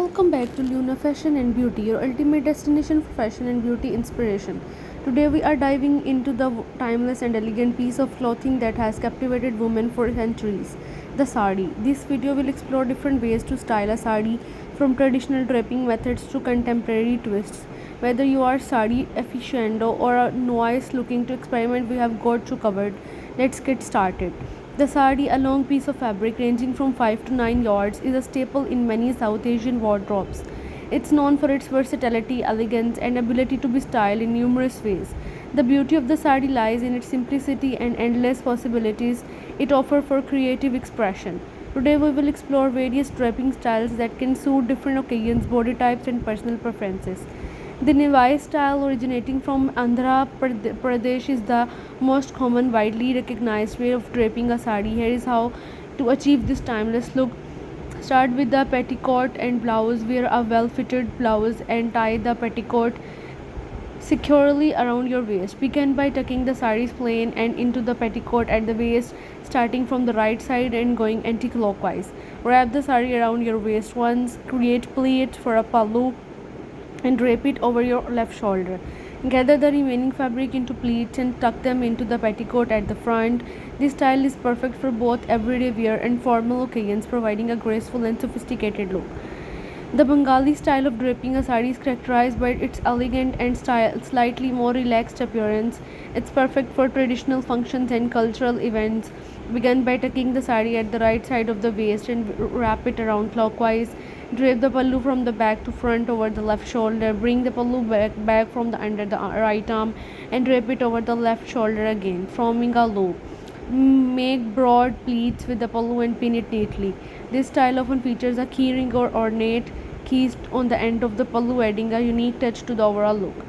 Welcome back to Luna Fashion and Beauty, your ultimate destination for fashion and beauty inspiration. Today we are diving into the timeless and elegant piece of clothing that has captivated women for centuries, the sari. This video will explore different ways to style a sari, from traditional draping methods to contemporary twists. Whether you are sari aficionado or a novice looking to experiment, we have got you covered. Let's get started. The sari, a long piece of fabric ranging from 5 to 9 yards, is a staple in many South Asian wardrobes. It's known for its versatility, elegance, and ability to be styled in numerous ways. The beauty of the sari lies in its simplicity and endless possibilities it offers for creative expression. Today we will explore various draping styles that can suit different occasions, body types, and personal preferences. The Nivai style, originating from Andhra Pradesh, is the most common, widely recognized way of draping a sari. Here is how to achieve this timeless look. Start with the petticoat and blouse. Wear a well-fitted blouse and tie the petticoat securely around your waist. Begin by tucking the sari's plain and into the petticoat at the waist, starting from the right side and going anti-clockwise. Wrap the sari around your waist once. Create pleats for a pallu and drape it over your left shoulder. Gather the remaining fabric into pleats and tuck them into the petticoat at the front. This style is perfect for both everyday wear and formal occasions, providing a graceful and sophisticated look. The Bengali style of draping a sari is characterized by its elegant and slightly more relaxed appearance. It's perfect for traditional functions and cultural events. Begin by tucking the sari at the right side of the waist and wrap it around clockwise. Drape the pallu from the back to front over the left shoulder. Bring the pallu back from the under the right arm and drape it over the left shoulder again, forming a loop. Make broad pleats with the pallu and pin it neatly. This style often features a keyring or ornate keys on the end of the pallu, adding a unique touch to the overall look.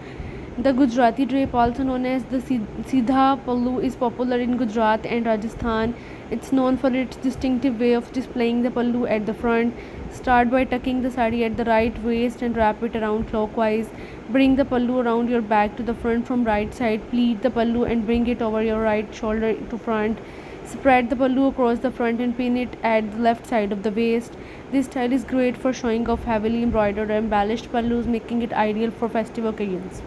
The Gujarati drape, also known as the Sidha Pallu, is popular in Gujarat and Rajasthan. It's known for its distinctive way of displaying the pallu at the front. Start by tucking the sari at the right waist and wrap it around clockwise. Bring the pallu around your back to the front from right side. Pleat the pallu and bring it over your right shoulder to front. Spread the pallu across the front and pin it at the left side of the waist. This style is great for showing off heavily embroidered or embellished pallus, making it ideal for festive occasions.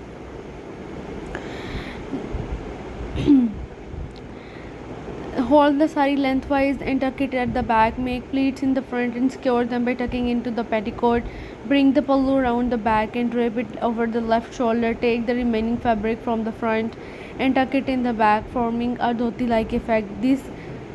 Hold the sari lengthwise and tuck it at the back. Make pleats in the front and secure them by tucking into the petticoat. Bring the pallu around the back and drape it over the left shoulder. Take the remaining fabric from the front and tuck it in the back, forming a dhoti-like effect. This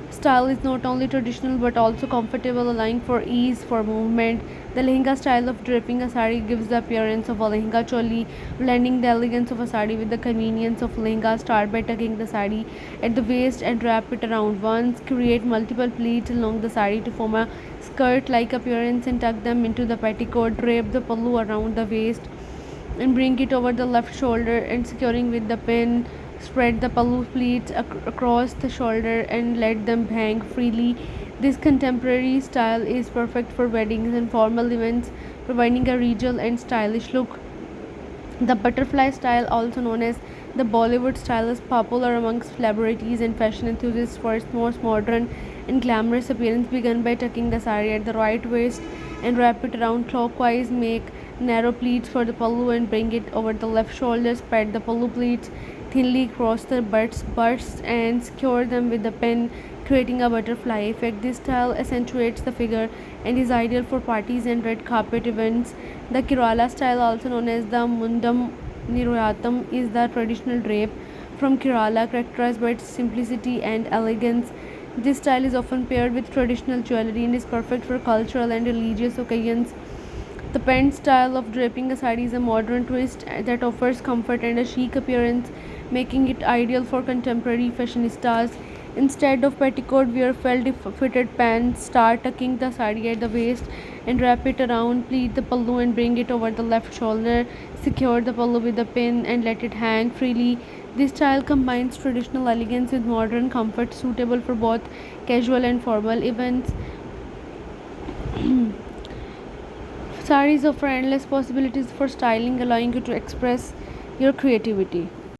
style is not only traditional but also comfortable, allowing for ease for movement. The lehenga style of draping a sari gives the appearance of a lehenga choli, blending the elegance of a sari with the convenience of lehenga. Start by tucking the sari at the waist and wrap it around once. Create multiple pleats along the sari to form a skirt-like appearance and tuck them into the petticoat. Drape the pallu around the waist and bring it over the left shoulder and securing with the pin. Spread the pallu pleats across the shoulder and let them hang freely. This contemporary style is perfect for weddings and formal events, providing a regal and stylish look. The butterfly style, also known as the Bollywood style, is popular amongst celebrities and fashion enthusiasts for its most modern and glamorous appearance. Begin by tucking the sari at the right waist and wrap it around clockwise. Make narrow pleats for the pallu and bring it over the left shoulder. Spread the pallu pleats thinly across the butts and secure them with a pin, creating a butterfly effect. This style accentuates the figure and is ideal for parties and red carpet events. The Kerala style, also known as the Mundam Nirvayatam, is the traditional drape from Kerala, characterized by its simplicity and elegance. This style is often paired with traditional jewelry and is perfect for cultural and religious occasions. The pant style of draping a sari is a modern twist that offers comfort and a chic appearance, making it ideal for contemporary fashionistas. Instead of petticoat, wear fitted pants. Start tucking the sari at the waist and wrap it around. Pleat the pallu and bring it over the left shoulder. Secure the pallu with a pin and let it hang freely. This style combines traditional elegance with modern comfort, suitable for both casual and formal events. Saris offer endless possibilities for styling, allowing you to express your creativity.